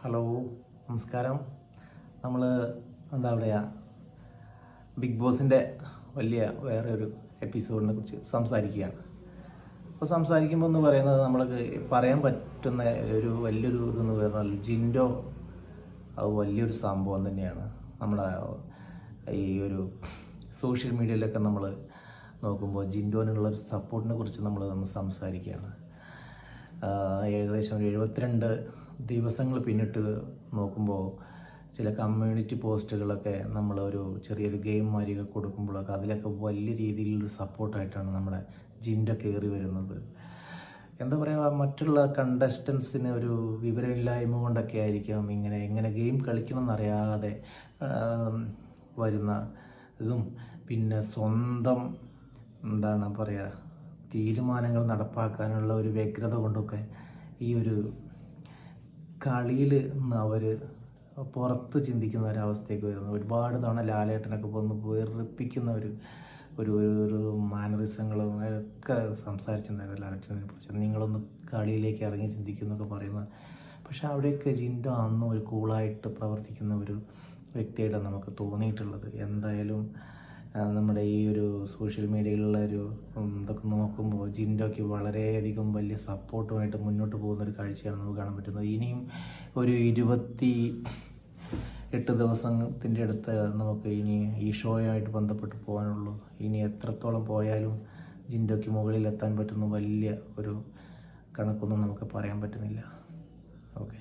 Hello, നമസ്കാരം. നമ്മൾ എന്താ പറയുക, ബിഗ് ബോസിൻ്റെ വേറെ ഒരു എപ്പിസോഡിനെ കുറിച്ച് സംസാരിക്കുകയാണ്. അപ്പോൾ സംസാരിക്കുമ്പോൾ എന്ന് പറയുന്നത് നമ്മൾക്ക് പറയാൻ പറ്റുന്ന വലിയൊരു ഇതെന്ന് പറഞ്ഞാൽ ജിൻഡോ അത് വലിയൊരു സംഭവം തന്നെയാണ്. നമ്മളെ ഈ ഒരു സോഷ്യൽ മീഡിയയിലൊക്കെ നമ്മൾ നോക്കുമ്പോൾ ജിൻഡോനുള്ളൊരു സപ്പോർട്ടിനെ കുറിച്ച് നമ്മൾ സംസാരിക്കുകയാണ്. ഏകദേശം ഒരു 72 ദിവസങ്ങൾ പിന്നിട്ട് നോക്കുമ്പോൾ ചില കമ്മ്യൂണിറ്റി പോസ്റ്റുകളൊക്കെ നമ്മളൊരു ചെറിയൊരു ഗെയിം മാതിരിയൊക്കെ കൊടുക്കുമ്പോഴൊക്കെ അതിലൊക്കെ വലിയ രീതിയിലുള്ള സപ്പോർട്ടായിട്ടാണ് നമ്മുടെ ജിൻഡോ കയറി വരുന്നത്. എന്താ പറയുക, മറ്റുള്ള കണ്ടസ്റ്റൻസിന് ഒരു വിവരമില്ലായ്മ കൊണ്ടൊക്കെ ആയിരിക്കാം എങ്ങനെ ഗെയിം കളിക്കണമെന്നറിയാതെ വരുന്ന ഇതും, പിന്നെ സ്വന്തം എന്താണ് പറയുക തീരുമാനങ്ങൾ നടപ്പാക്കാനുള്ള ഒരു വ്യഗ്രത കൊണ്ടൊക്കെ ഈ ഒരു കളിയിൽ നിന്ന് അവർ പുറത്ത് ചിന്തിക്കുന്ന ഒരവസ്ഥയൊക്കെ വരുന്നു. ഒരുപാട് തവണ ലാലേട്ടനൊക്കെ വന്ന് വേർപ്പിക്കുന്ന ഒരു മാനറിസങ്ങളും ഒക്കെ സംസാരിച്ചിട്ടുണ്ടായിരുന്നു ലാലേട്ടനെ കുറിച്ച്. നിങ്ങളൊന്ന് കളിയിലേക്ക് ഇറങ്ങി ചിന്തിക്കുന്നൊക്കെ പറയുന്നത്. പക്ഷെ അവിടെയൊക്കെ ജിൻഡോ അന്നും ഒരു കൂളായിട്ട് പ്രവർത്തിക്കുന്ന ഒരു വ്യക്തിയായിട്ടാണ് നമുക്ക് തോന്നിയിട്ടുള്ളത്. എന്തായാലും നമ്മുടെ ഈ ഒരു സോഷ്യൽ മീഡിയയിലുള്ള ഇതൊക്കെ നോക്കുമ്പോൾ ജിൻഡോയ്ക്ക് വളരെയധികം വലിയ സപ്പോർട്ടുമായിട്ട് മുന്നോട്ട് പോകുന്നൊരു കാഴ്ചയാണ് നമുക്ക് കാണാൻ പറ്റുന്നത്. ഇനിയും ഒരു 28 ദിവസത്തിൻ്റെ അടുത്ത് നമുക്ക് ഇനി ഈ ഷോയുമായിട്ട് ബന്ധപ്പെട്ട് പോകാനുള്ളൂ. ഇനി എത്രത്തോളം പോയാലും ജിൻഡോയ്ക്ക് മുകളിലെത്താൻ പറ്റുന്ന വലിയ ഒരു കണക്കൊന്നും നമുക്ക് പറയാൻ പറ്റുന്നില്ല. ഓക്കെ.